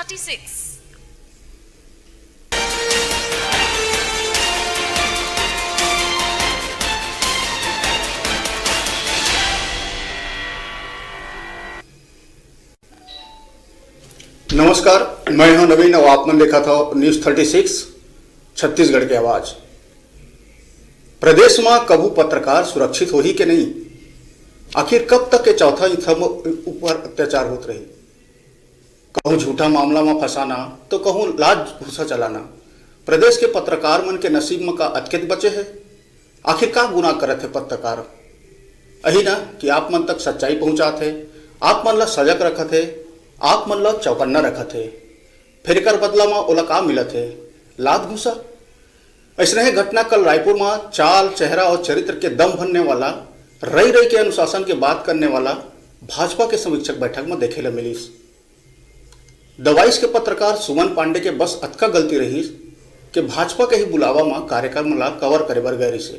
36। नमस्कार, मैं हूं नवीन और आपने देखा था न्यूज 36 छत्तीसगढ़ की आवाज। प्रदेश में कबू पत्रकार सुरक्षित हो ही के नहीं, आखिर कब तक के चौथा थम ऊपर अत्याचार होते रही। कहूं झूठा मामला में फंसाना तो कहूं लाज घुसा चलाना। प्रदेश के पत्रकार मन के नसीब में का अटकेत बचे है। आखिर का गुनाह करत है पत्रकार? अही ना कि आप मन तक सच्चाई पहुंचाते थे, आप मन ला सजग रखत है, आप मन ला चौकन्ना रखत है, फिर कर बदला में ओला का मिलत है? लात घूसा। ऐसा ही घटना कल रायपुर में चाल, चेहरा और चरित्र के दम भरने वाला, रई रई के अनुशासन की बात करने वाला भाजपा के समीक्षक बैठक में देखे ला मिली। दवाइश के पत्रकार सुमन पांडे के बस अतका गलती रही कि भाजपा के ही बुलावा में कार्यक्रम ला कवर करे बर गए से।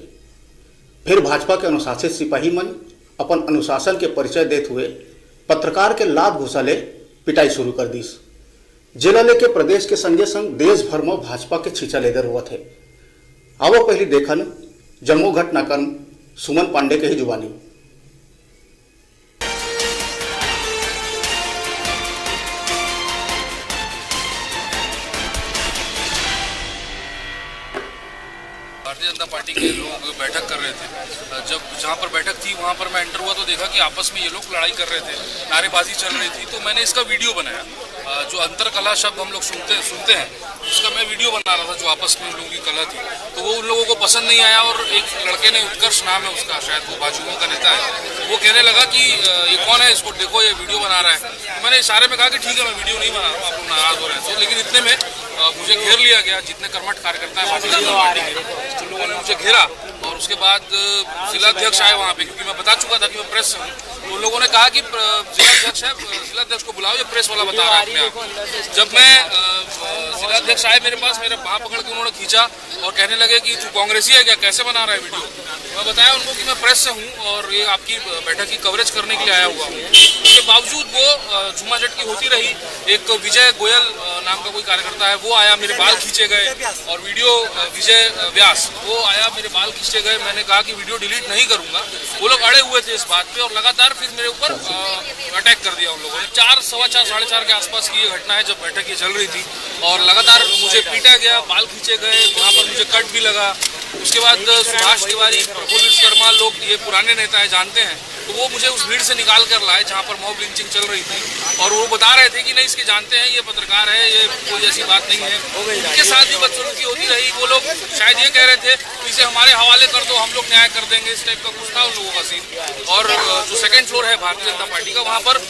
फिर भाजपा के अनुशासित सिपाही मन अपन अनुशासन के परिचय देते हुए पत्रकार के लात घुसा ले पिटाई शुरू कर दी। जिला लेके प्रदेश के संगे संग देश भर में भाजपा के छींचा लेदर हुआ थे। आवो पहली देखन जम्मू घटनाक्रम सुमन पांडे के ही जुबानी। भारतीय जनता पार्टी के लोग बैठक कर रहे थे। जब जहाँ पर बैठक थी वहाँ पर मैं एंटर हुआ तो देखा कि आपस में ये लोग लड़ाई कर रहे थे, नारेबाजी चल रही थी। तो मैंने इसका वीडियो बनाया। जो अंतर कला शब्द हम लोग सुनते हैं, उसका मैं वीडियो बना रहा था। जो आपस में उन लोगों की कला थी तो वो उन लोगों को पसंद नहीं आया। और एक लड़के ने, उत्कर्ष नाम है उसका, शायद वो भाजपा का नेता है, वो कहने लगा कि ये कौन है, इसको देखो ये वीडियो बना रहा है। तो मैंने इशारे में कहा कि ठीक है मैं वीडियो नहीं बना रहा हूँ, आप लोग नाराज हो रहे हैं। तो लेकिन इतने में मुझे घेर लिया गया। जितने कर्मठ कार्यकर्ता है भारतीय जनता पार्टी के, उन लोगों ने मुझे घेरा। और उसके बाद जिलाध्यक्ष आए वहाँ पे, क्योंकि मैं बता चुका था कि मैं प्रेस से हूँ। तो उन लोगों ने कहा कि जिलाध्यक्ष है, जिलाध्यक्ष को बुलाओ, ये प्रेस वाला बता रहा है अपने आप। जब मैं जिलाध्यक्ष आए मेरे पास, मेरे बाँह पकड़ के उन्होंने खींचा और कहने लगे कि तू कांग्रेसी है क्या, कैसे बना रहा है वीडियो। मैं बताया उनको कि मैं प्रेस से हूँ और ये आपकी बैठक की कवरेज करने के लिए आया हुआ हूँ। उसके बावजूद वो झुमाझटकी होती रही। एक विजय गोयल नाम का कोई कार्यकर्ता है, वो आया, मेरे बाल खींचे गए। और वीडियो विजय व्यास, वो आया, मेरे बाल खींचे गए। मैंने कहा कि वीडियो डिलीट नहीं करूंगा। वो लोग अड़े हुए थे इस बात पे और लगातार फिर मेरे ऊपर अटैक कर दिया उन लोगों ने। 4, सवा 4, 4:30 के आसपास की ये घटना है जब बैठक ये चल रही थी। और लगातार मुझे पीटा गया, बाल खींचे गए, वहाँ पर मुझे कट भी लगा। उसके बाद सुभाष तिवारी, प्रफुल्ल विश्वकर्मा, लोग ये पुराने नेता है, जानते हैं, तो वो मुझे उस भीड़ से निकाल कर लाए जहाँ पर मॉब लिंचिंग चल रही थी। और वो बता रहे थे कि नहीं, इसके जानते हैं, ये पत्रकार है, ये कोई ऐसी बात नहीं है। उनके साथ भी बदसलूकी होती रही। वो लोग शायद ये कह रहे थे इसे हमारे हवाले कर दो, हम लोग न्याय कर देंगे, इस टाइप का कुछ था उन लोगों का सीन। और जो सेकंड फ्लोर है भारतीय जनता पार्टी का, वहाँ पर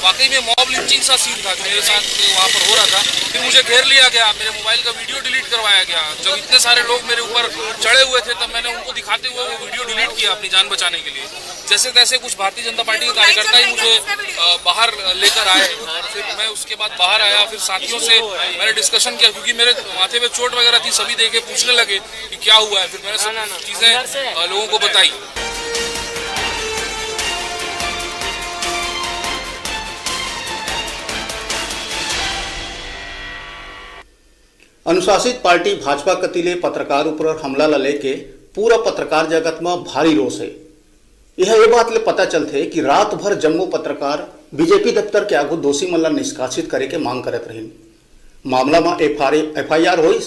वाकई में मॉब लिंचिंग सा सीन था मेरे साथ वहाँ पर हो रहा था। फिर मुझे घेर लिया गया, मेरे मोबाइल का वीडियो डिलीट करवाया गया। जब इतने सारे लोग मेरे ऊपर चढ़े हुए थे तब मैंने उनको दिखाते हुए वो वीडियो डिलीट किया अपनी जान बचाने के लिए। जैसे तैसे कुछ भारतीय जनता पार्टी के कार्यकर्ता ही मुझे बाहर लेकर आए और फिर मैं उसके बाद बाहर आया। फिर साथियों से मैंने डिस्कशन किया, क्योंकि मेरे माथे पे चोट वगैरह थी। सभी देखे, पूछने लगे कि क्या हुआ है। फिर मैंने सब चीज़ें लोगों को बताई। अनुशासित पार्टी भाजपा कतिले पत्रकार ऊपर हमला ला लेके पूरा पत्रकार जगत में भारी रोष है। यह ये बात ले पता चलते कि रात भर जम्मू पत्रकार बीजेपी दफ्तर के आगू दोषी मन ला निष्कासित करे के मांग करत रही। मामला में FIR हुई।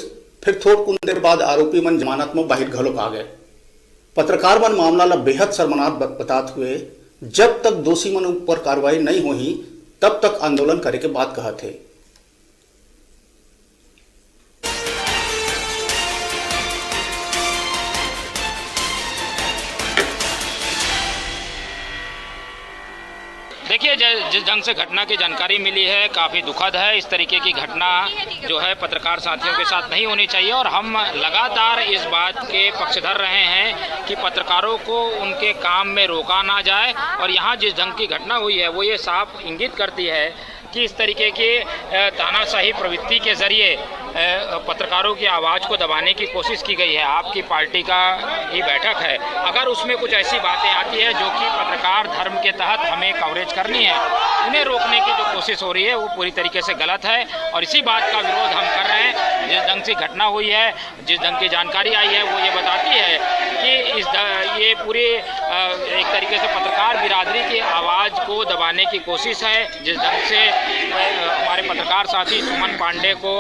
फिर थोड़ कुछ देर बाद आरोपी मन जमानत में बाहर घलोक आ गए। पत्रकार मन मामला ला बेहद शर्मनाक बताते हुए जब तक दोषी मन ऊपर कार्रवाई नहीं हुई तब तक आंदोलन करे के बात कहा थे। देखिए, जिस ढंग से घटना की जानकारी मिली है काफ़ी दुखद है। इस तरीके की घटना जो है पत्रकार साथियों के साथ नहीं होनी चाहिए। और हम लगातार इस बात के पक्षधर रहे हैं कि पत्रकारों को उनके काम में रोका ना जाए। और यहाँ जिस ढंग की घटना हुई है वो ये साफ इंगित करती है कि इस तरीके के तानाशाही प्रवृत्ति के ज़रिए पत्रकारों की आवाज़ को दबाने की कोशिश की गई है। आपकी पार्टी का ही बैठक है, अगर उसमें कुछ ऐसी बातें आती है जो कि पत्रकार धर्म के तहत हमें कवरेज करनी है, उन्हें रोकने की जो कोशिश हो रही है वो पूरी तरीके से गलत है और इसी बात का विरोध हम कर रहे हैं। जिस ढंग से घटना हुई है, जिस ढंग की जानकारी आई है, वो ये बताती है कि ये पूरी एक तरीके से पत्रकार बिरादरी की आवाज़ को दबाने की कोशिश है। जिस ढंग से हमारे पत्रकार साथी सुमन पांडे को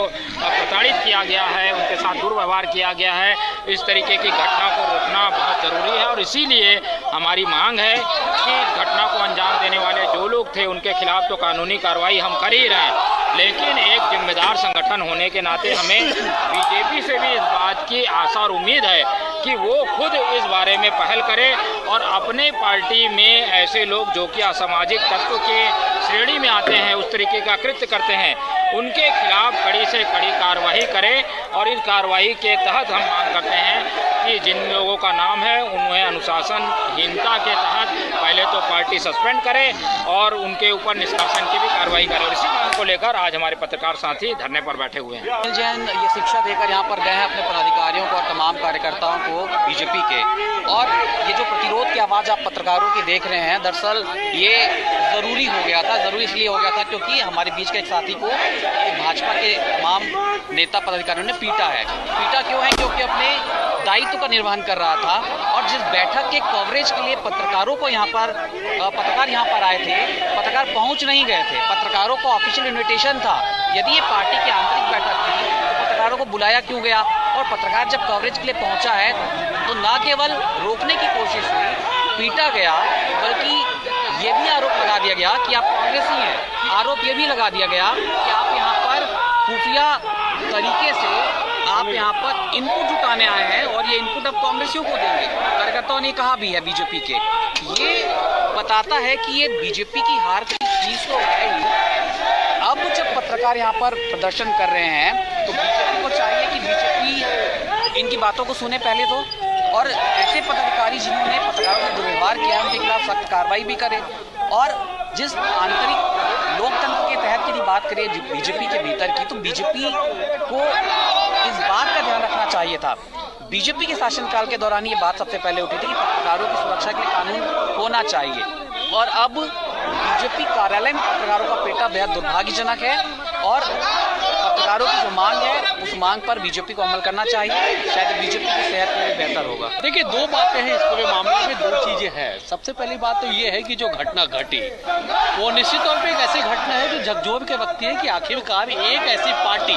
प्रताड़ित किया गया है, उनके साथ दुर्व्यवहार किया गया है, इस तरीके की घटना को रोकना बहुत ज़रूरी है और इसीलिए हमारी मांग है कि घटना को अंजाम देने वाले जो लोग थे उनके खिलाफ तो कानूनी कार्रवाई हम कर ही रहे हैं, लेकिन एक जिम्मेदार संगठन होने के नाते हमें बीजेपी से भी इस बात की आशा और उम्मीद है कि वो खुद इस बारे में पहल करे और अपने पार्टी में ऐसे लोग जो कि असामाजिक तत्व के श्रेणी में आते हैं, उस तरीके का कृत्य करते हैं, उनके खिलाफ कड़ी से कड़ी कार्रवाई करे और इस कार्रवाई के तहत हम मांग करते हैं कि जिन लोगों का नाम है उन्हें अनुशासनहीनता के तहत पहले तो पार्टी सस्पेंड करे और उनके ऊपर निष्कासन की भी कार्रवाई करे। और इसी मांग को लेकर आज हमारे पत्रकार साथी धरने पर बैठे हुए हैं। जैन ये शिक्षा देकर यहाँ पर गए हैं अपने पदाधिकारियों को और तमाम कार्यकर्ताओं को बीजेपी के, और ये जो प्रतिरोध की आवाज़ आप पत्रकारों की देख रहे हैं, दरअसल ये ज़रूरी हो गया था। ज़रूरी इसलिए हो गया था क्योंकि हमारे बीच के एक साथी को भाजपा के तमाम नेता पदाधिकारियों ने पीटा है। पीटा क्यों है? क्योंकि अपने दायित्व का निर्वहन कर रहा था और जिस बैठक के कवरेज के लिए पत्रकार यहाँ पर आए थे, पत्रकार पहुँच नहीं गए थे। पत्रकारों को ऑफिशियल इन्विटेशन था। यदि ये पार्टी की आंतरिक बैठक थी तो पत्रकारों को बुलाया क्यों गया? और पत्रकार जब कवरेज के लिए पहुंचा है तो ना केवल रोकने की कोशिश हुई, पीटा गया, बल्कि ये भी आरोप लगा दिया गया कि आप कांग्रेसी हैं। आरोप ये भी लगा दिया गया कि आप यहाँ पर खुफिया तरीके से आप यहाँ पर इनपुट जुटाने आए हैं और ये इनपुट अब कांग्रेसियों को देंगे। कार्यकर्ताओं ने कहा भी है बीजेपी के। ये बताता है कि ये बीजेपी की हार की चीज तो है ही। अब जब पत्रकार यहाँ पर प्रदर्शन कर रहे हैं तो बीजेपी को चाहिए कि बीजेपी इनकी बातों को सुने पहले तो, और ऐसे पदाधिकारी जिन्होंने पत्रकारों से दुर्व्यवहार किया है उनके खिलाफ सख्त कार्रवाई भी करे। और जिस आंतरिक लोकतंत्र के तहत की बात करें बीजेपी के भीतर की, तो बीजेपी को इस बात का ध्यान रखना चाहिए था। बीजेपी के शासनकाल के दौरान ये बात सबसे पहले उठी थी कि पत्रकारों की सुरक्षा के लिए कानून होना चाहिए, और अब बीजेपी कार्यालय में पत्रकारों का पेटा बेहद दुर्भाग्यजनक है और पत्रकारों की जो मांग है उस मांग पर बीजेपी को अमल करना चाहिए। शायद बीजेपी की सेहत के लिए बेहतर होगा। देखिए, दो बातें हैं इस पूरे मामले में, दो चीजें हैं। सबसे पहली बात तो ये है कि जो घटना घटी वो निश्चित तौर पे एक ऐसी घटना है जो झकझोर के रखती है कि आखिरकार एक ऐसी पार्टी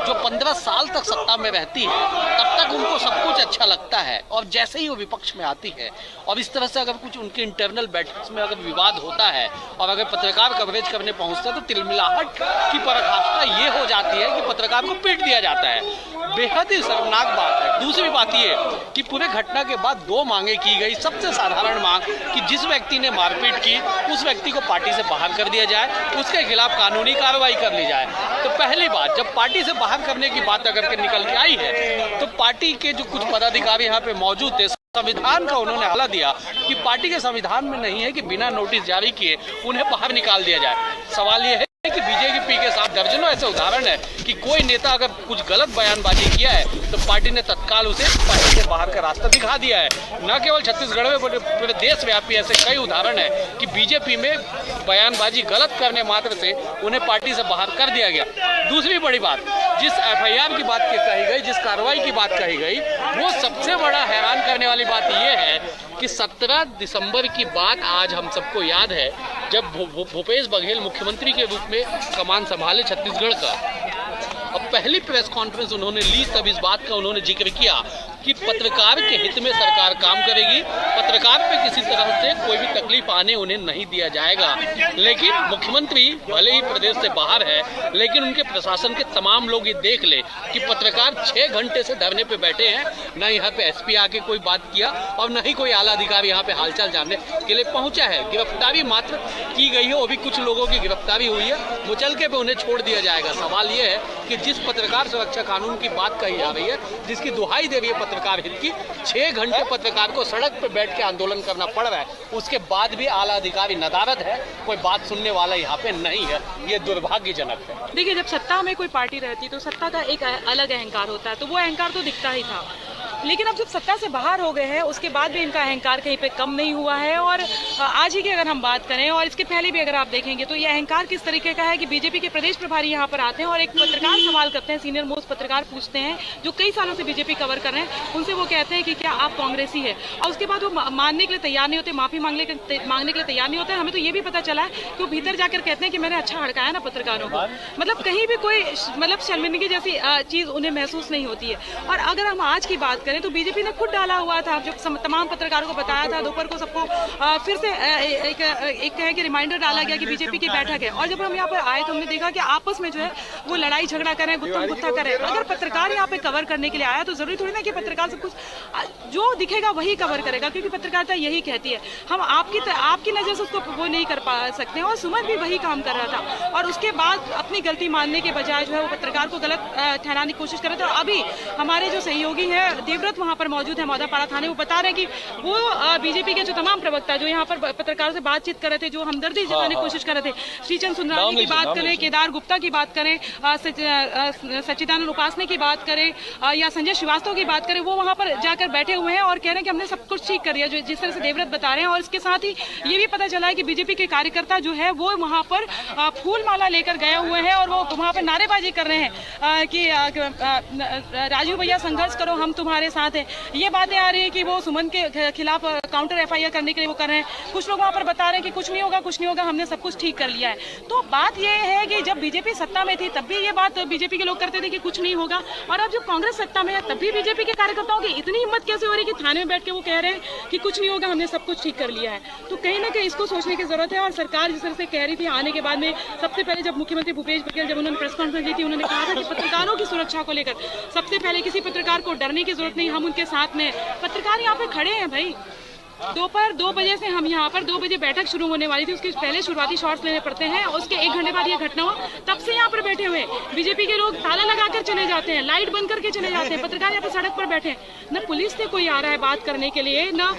जो 15 साल तक सत्ता में रहती है तब तक उनको सब कुछ अच्छा लगता है, और जैसे ही वो विपक्ष में आती है और इस तरह से अगर कुछ उनके इंटरनल बैठक में अगर विवाद होता है और अगर पत्रकार कवरेज करने पहुंचता है तो तिलमिलाहट की पराकाष्ठा ये हो जाती है कि पत्रकार को पीट दिया जाता है। बेहद ही शर्मनाक बात है। दूसरी बात ये कि पूरे घटना के बाद दो मांगे की गई। सबसे साधारण मांग कि जिस व्यक्ति ने मारपीट की उस व्यक्ति को पार्टी से बाहर कर दिया जाए, उसके खिलाफ कानूनी कार्रवाई कर ली जाए। तो पहली बात, जब पार्टी से बाहर करने की बात अगर के निकल के आई है तो पार्टी के जो कुछ पदाधिकारी यहाँ पे मौजूद थे, संविधान का उन्होंने हवाला दिया कि पार्टी के संविधान में नहीं है कि बिना नोटिस जारी किए उन्हें बाहर निकाल दिया जाए। सवाल ये है कि बीजेपी के साथ दर्जनों ऐसे उदाहरण है कि कोई नेता अगर कुछ गलत बयानबाजी किया है तो पार्टी ने तत्काल उसे पार्टी से बाहर का रास्ता दिखा दिया है। न केवल छत्तीसगढ़ में, पूरे देशव्यापी ऐसे कई उदाहरण है कि बीजेपी में बयानबाजी गलत करने मात्र से उन्हें पार्टी से बाहर कर दिया गया। दूसरी बड़ी बात, जिस FIR की बात कही गई, जिस कार्रवाई की बात कही गई, वो सबसे बड़ा हैरान करने वाली बात यह है कि 17 दिसंबर की बात आज हम सबको याद है, जब भूपेश बघेल मुख्यमंत्री के रूप में कमान संभाले छत्तीसगढ़ का। अब पहली प्रेस कॉन्फ्रेंस उन्होंने ली तब इस बात का उन्होंने जिक्र किया कि पत्रकार के हित में सरकार काम करेगी, पत्रकार पे किसी तरह से कोई भी तकलीफ आने उन्हें नहीं दिया जाएगा। लेकिन मुख्यमंत्री भले ही प्रदेश से बाहर है, लेकिन उनके प्रशासन के तमाम लोग ये देख ले कि पत्रकार 6 घंटे से धरने पे बैठे हैं, न यहाँ पे SP आके कोई बात किया और न ही कोई आला अधिकारी यहाँ पे हालचाल जानने के लिए पहुंचा है। गिरफ्तारी मात्र की गई है, वो भी कुछ लोगों की गिरफ्तारी हुई है, मुचलके पे उन्हें छोड़ दिया जाएगा। सवाल ये है कि जिस पत्रकार सुरक्षा कानून की बात कही जा रही है, जिसकी दुहाई दे रही है पत्रकार हित की। 6 घंटे पत्रकार को सड़क पर बैठ के आंदोलन करना पड़ रहा है, उसके बाद भी आला अधिकारी नदारद है, कोई बात सुनने वाला यहाँ पे नहीं है। ये दुर्भाग्यजनक है। देखिए, जब सत्ता में कोई पार्टी रहती तो सत्ता का एक अलग अहंकार होता है, तो वो अहंकार तो दिखता ही था। लेकिन अब जब सत्ता से बाहर हो गए हैं, उसके बाद भी इनका अहंकार कहीं पे कम नहीं हुआ है। और आज ही की अगर हम बात करें और इसके पहले भी अगर आप देखेंगे तो ये अहंकार किस तरीके का है कि बीजेपी के प्रदेश प्रभारी यहाँ पर आते हैं और एक पत्रकार सवाल करते हैं, सीनियर मोस्ट पत्रकार पूछते हैं जो कई सालों से बीजेपी कवर कर रहे हैं, उनसे वो कहते हैं कि क्या आप कांग्रेसी है, और उसके बाद वो मानने के लिए तैयार नहीं होते, माफी मांगने के लिए तैयार नहीं होते। हमें तो ये भी पता चला है कि वो भीतर जाकर कहते हैं कि मैंने अच्छा हड़काया ना पत्रकारों को। मतलब कहीं भी कोई शर्मिंदगी जैसी चीज उन्हें महसूस नहीं होती है। और अगर हम आज की बात करें तो बीजेपी ने खुद डाला हुआ था, जब तमाम पत्रकारों को बताया था दोपहर को सबको फिर से एक कहे कि रिमाइंडर डाला गया कि बीजेपी की बैठक है। और जब हम यहाँ पर आए तो हमने देखा कि आपस में जो है वो लड़ाई झगड़ा करें, गुत्थम गुत्था करें। अगर पत्रकार यहाँ पे कवर करने के लिए आया तो जरूरी थोड़ी ना कि पत्रकार सब कुछ जो दिखेगा वही कवर करेगा, क्योंकि पत्रकारिता यही कहती है। हम आपकी नजर से उसको वो नहीं कर पा सकते हैं। और सुमन भी वही काम कर रहा था और उसके बाद अपनी गलती मानने के बजाय जो है वो पत्रकार को गलत ठहराने की कोशिश कर रहे थे। और अभी हमारे जो सहयोगी है देवव्रत वहाँ पर मौजूद है मौदापाड़ा थाने, वो बता रहे हैं कि वो बीजेपी के जो तमाम प्रवक्ता जो यहाँ पर पत्रकारों से बातचीत कर रहे थे, जो हमदर्दी जताने की कोशिश कर रहे थे, श्रीचंद सुंदरानी की बात करें, केदार गुप्ता की बात करें, सच्चिदानंद उपासने की बात करें या संजय श्रीवास्तव की बात करें, वो वहाँ पर जाकर बैठे हुए हैं और कह रहे हैं कि हमने सब कुछ ठीक कर दिया, जो जिस तरह से देवव्रत बता रहे हैं। और इसके साथ ही ये भी पता चला है कि बीजेपी के कार्यकर्ता जो है वो वहाँ पर फूल माला लेकर गए हुए हैं और वो वहाँ पर नारेबाजी कर रहे हैं कि राजू भैया संघर्ष करो, हम तुम्हारे साथ हैं। ये बातें आ रही है कि वो सुमन के खिलाफ काउंटर एफआईआर करने के लिए वो कर रहे हैं। कुछ लोग वहाँ पर बता रहे हैं कि कुछ नहीं होगा, हमने सब कुछ ठीक कर लिया है। तो बात ये है कि जब बीजेपी सत्ता में थी तब भी ये बात बीजेपी के लोग करते थे कि कुछ नहीं होगा, और अब जब कांग्रेस सत्ता में है तब भी बीजेपी के कार्यकर्ताओं की इतनी हिम्मत कैसे हो रही है कि थाने में बैठ के वो कह रहे हैं कि कुछ नहीं होगा, हमने सब कुछ ठीक कर लिया है। तो कहीं ना कहीं इसको सोचने की जरूरत है। और सरकार जिस तरह से कह रही थी आने के बाद में, सबसे पहले जब मुख्यमंत्री भूपेश बघेल जब उन्होंने प्रेस कॉन्फ्रेंस दी थी, उन्होंने कहा था कि पत्रकारों की सुरक्षा को लेकर सबसे पहले किसी पत्रकार को डरने की जरूरत नहीं, हम उनके साथ में। पत्रकार यहाँ पे खड़े हैं भाई, दोपहर 2 बजे से हम यहाँ पर 2 बजे बैठक शुरू होने वाली थी, उसके पहले शुरुआती शॉट्स लेने पड़ते हैं, उसके 1 घंटे बाद ये घटना हुआ, तब से यहाँ पर बैठे हुए बीजेपी के लोग ताला लगाकर चले जाते हैं, लाइट बंद करके चले जाते हैं, पत्रकार यहाँ पर सड़क पर बैठे। न पुलिस से कोई आ रहा है बात करने के लिए, न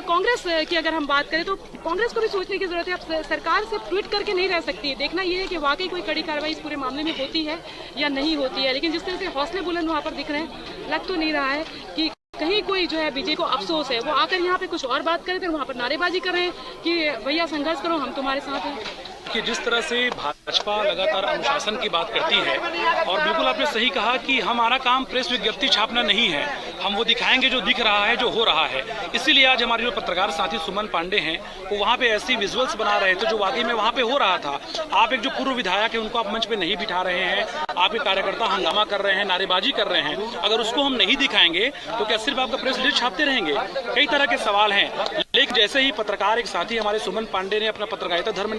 कांग्रेस की अगर हम बात करें तो कांग्रेस को भी सोचने की जरूरत है। अब सरकार सिर्फ ट्वीट करके नहीं रह सकती, देखना ये है कि वाकई कोई कड़ी कार्रवाई इस पूरे मामले में होती है या नहीं होती है। लेकिन जिस तरह से हौसले बुलंद वहाँ पर दिख रहे हैं, लग तो नहीं रहा है कि कहीं कोई जो है बीजेपी को अफसोस है, वो आकर यहाँ पे कुछ और बात करे, फिर वहाँ पर नारेबाजी कर रहे हैं कि भैया संघर्ष करो, हम तुम्हारे साथ हैं। कि जिस तरह से भाजपा लगातार अनुशासन की बात करती है, और बिल्कुल आपने सही कहा कि हमारा काम प्रेस विज्ञप्ति छापना नहीं है, हम वो दिखाएंगे जो दिख रहा है, जो हो रहा है। इसीलिए आज हमारे जो पत्रकार साथी सुमन पांडे हैं वो वहाँ पे ऐसी विजुअल्स बना रहे थे जो वाकई में वहाँ पे हो रहा था। आप एक जो पूर्व विधायक है उनको आप मंच पे नहीं बिठा रहे हैं, आपके कार्यकर्ता हंगामा कर रहे हैं, नारेबाजी कर रहे हैं, अगर उसको हम नहीं दिखाएंगे तो क्या सिर्फ आपका प्रेस रिलीज छापते रहेंगे? कई तरह के सवाल हैं। लेकिन जैसे ही पत्रकार एक साथी हमारे सुमन पांडे ने अपना पत्रकारिता धर्म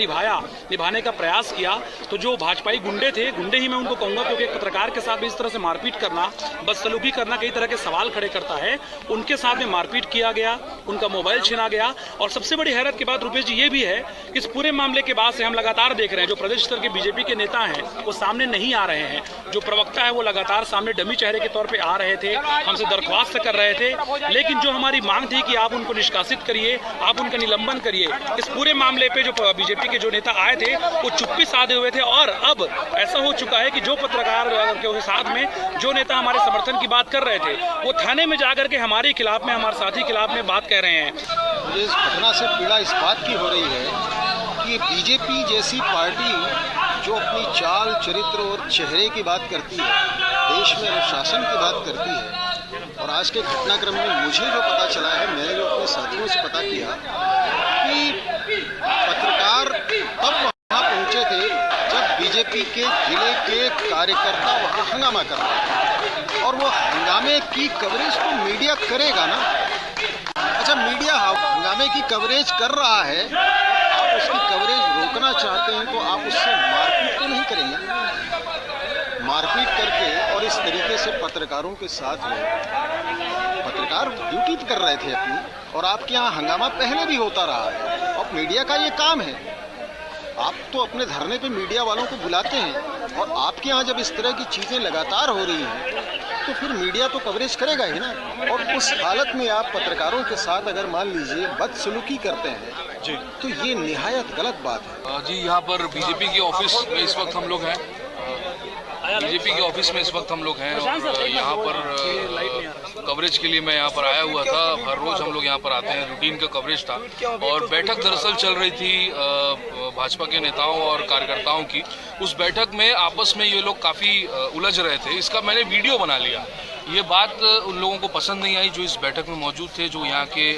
निभाने का प्रयास किया, तो जो भाजपाई गुंडे थे, गुंडे ही मैं उनको कहूंगा, क्योंकि एक पत्रकार के साथ भी इस तरह से मारपीट करना, बदसलूकी करना कई तरह के सवाल खड़े करता है। उनके साथ में मारपीट किया गया, उनका मोबाइल छीना गया। और सबसे बड़ी हैरत की बात रुपेश जी ये भी है कि इस पूरे मामले के बाद से हम लगातार देख रहे हैं जो प्रदेश स्तर के बीजेपी के नेता हैं वो सामने नहीं आ रहे हैं। जो प्रवक्ता है वो लगातार सामने डमी चेहरे के तौर पर आ रहे थे, हमसे दरख्वास्त कर रहे थे। लेकिन जो हमारी मांग थी कि आप उनको निष्कासित करिए, आप उनका निलंबन करिए, इस पूरे मामले पे जो बीजेपी के जो नेता आए थे वो चुप्पी साधे हुए थे। और अब ऐसा हो चुका है कि जो पत्रकार के साथ में जो नेता हमारे समर्थन की बात कर रहे थे वो थाने में जाकर के हमारे खिलाफ में, हमारे साथी खिलाफ में बात कह रहे हैं। मुझे इस घटना से पीड़ा इस बात की हो रही है कि बीजेपी जैसी पार्टी जो अपनी चाल, चरित्र और चेहरे की बात करती है, देश में अनुशासन की बात करती है, और आज के घटनाक्रम में मुझे जो पता चला है, मैंने जो अपने साथियों से पता किया कि पत्रकार तब वहाँ पहुँचे थे जब बीजेपी के जिले के कार्यकर्ता वहाँ हंगामा कर रहे थे, और वो हंगामे की कवरेज तो मीडिया करेगा ना। अच्छा, मीडिया हंगामे की कवरेज कर रहा है, आप उसकी कवरेज रोकना चाहते हैं तो आप उससे मारपीट तो नहीं करेंगे। मारपीट करके और इस तरीके से पत्रकारों के साथ में, पत्रकार ड्यूटी कर रहे थे अपनी, और आपके यहाँ हंगामा पहले भी होता रहा है, और मीडिया का ये काम है। आप तो अपने धरने पे मीडिया वालों को बुलाते हैं, और आपके यहाँ जब इस तरह की चीज़ें लगातार हो रही हैं तो फिर मीडिया तो कवरेज करेगा ही ना। और उस हालत में आप पत्रकारों के साथ अगर मान लीजिए बदसलूकी करते हैं जी, तो ये निहायत गलत बात है। जी, यहाँ पर बीजेपी के ऑफिस में इस वक्त हम लोग हैं। बीजेपी के ऑफिस में इस वक्त हम लोग हैं और यहाँ पर कवरेज के लिए मैं यहाँ पर आया हुआ था। हर रोज हम लोग यहाँ पर आते हैं, रूटीन का कवरेज था। और बैठक दरअसल चल रही थी भाजपा के नेताओं और कार्यकर्ताओं की। उस बैठक में आपस में ये लोग काफ़ी उलझ रहे थे। इसका मैंने वीडियो बना लिया। ये बात उन लोगों को पसंद नहीं आई जो इस बैठक में मौजूद थे, जो यहाँ के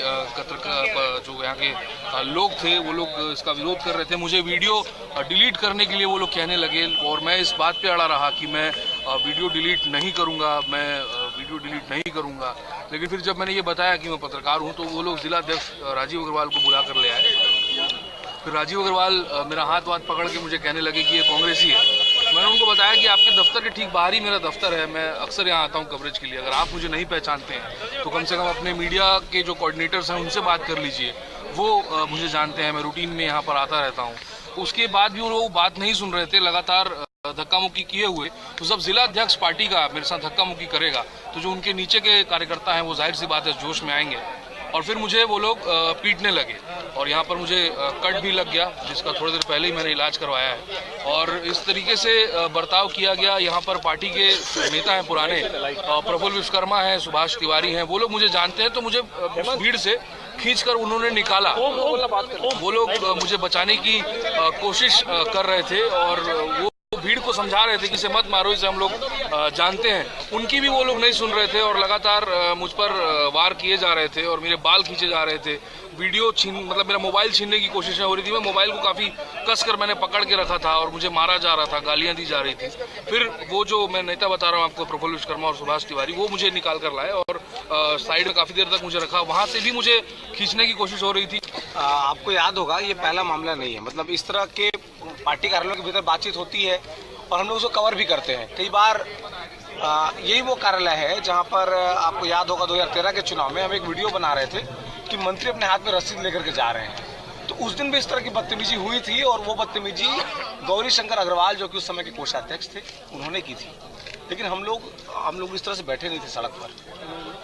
जो यहाँ के लोग थे, वो लोग इसका विरोध कर रहे थे। मुझे वीडियो डिलीट करने के लिए वो लोग कहने लगे और मैं इस बात पे अड़ा रहा कि मैं वीडियो डिलीट नहीं करूँगा, मैं वीडियो डिलीट नहीं करूँगा। लेकिन फिर जब मैंने ये बताया कि मैं पत्रकार हूँ तो वो लोग जिला अध्यक्ष राजीव अग्रवाल को बुला कर ले आए। फिर राजीव अग्रवाल मेरा हाथ पकड़ के मुझे कहने लगे कि ये कांग्रेसी है। मैंने उनको बताया कि आपके दफ्तर के ठीक बाहर ही मेरा दफ्तर है, मैं अक्सर यहाँ आता हूँ कवरेज के लिए। अगर आप मुझे नहीं पहचानते हैं तो कम से कम अपने मीडिया के जो कोऑर्डिनेटर्स हैं उनसे बात कर लीजिए, वो मुझे जानते हैं, मैं रूटीन में यहाँ पर आता रहता हूँ। उसके बाद भी वो बात नहीं सुन रहे थे, लगातार धक्का मुक्की किए हुए। तो जब जिला अध्यक्ष पार्टी का मेरे साथ धक्का मुक्की करेगा तो जो उनके नीचे के कार्यकर्ता हैं वो जाहिर सी बात है जोश में आएंगे। और फिर मुझे वो लोग पीटने लगे और यहाँ पर मुझे कट भी लग गया, जिसका थोड़ी देर पहले ही मैंने इलाज करवाया है। और इस तरीके से बर्ताव किया गया। यहाँ पर पार्टी के नेता हैं पुराने, प्रफुल्ल विश्वकर्मा हैं, सुभाष तिवारी हैं, वो लोग मुझे जानते हैं। तो मुझे भीड़ से खींचकर उन्होंने निकाला। वो लोग मुझे बचाने की कोशिश कर रहे थे और वो भीड़ को समझा रहे थे कि इसे मत मारो, इसे हम लोग जानते हैं। उनकी भी वो लोग नहीं सुन रहे थे और लगातार मुझ पर वार किए जा रहे थे और मेरे बाल खींचे जा रहे थे। वीडियो मतलब मेरा मोबाइल छीनने की कोशिशें हो रही थी। मैं मोबाइल को काफ़ी कसकर मैंने पकड़ के रखा था और मुझे मारा जा रहा था, गालियां दी जा रही थी। फिर वो जो मैं नेता बता रहा हूँ आपको, प्रफुल्ल विश्वकर्मा और सुभाष तिवारी, वो मुझे निकाल कर लाए और साइड में काफ़ी देर तक मुझे रखा। वहाँ से भी मुझे खींचने की कोशिश हो रही थी। आपको याद होगा ये पहला मामला नहीं है। मतलब इस तरह के पार्टी कार्यालयों के भीतर बातचीत होती है और हम लोग उसको कवर भी करते हैं कई बार। यही वो कार्यालय है जहां पर आपको याद होगा 2013 के चुनाव में हम एक वीडियो बना रहे थे कि मंत्री अपने हाथ में रसीद लेकर के जा रहे हैं। तो उस दिन भी इस तरह की बदतमीजी हुई थी और वो बदतमीजी गौरी शंकर अग्रवाल जो कि उस समय के कोषाध्यक्ष थे उन्होंने की थी। लेकिन हम लोग इस तरह से बैठे नहीं थे सड़क पर।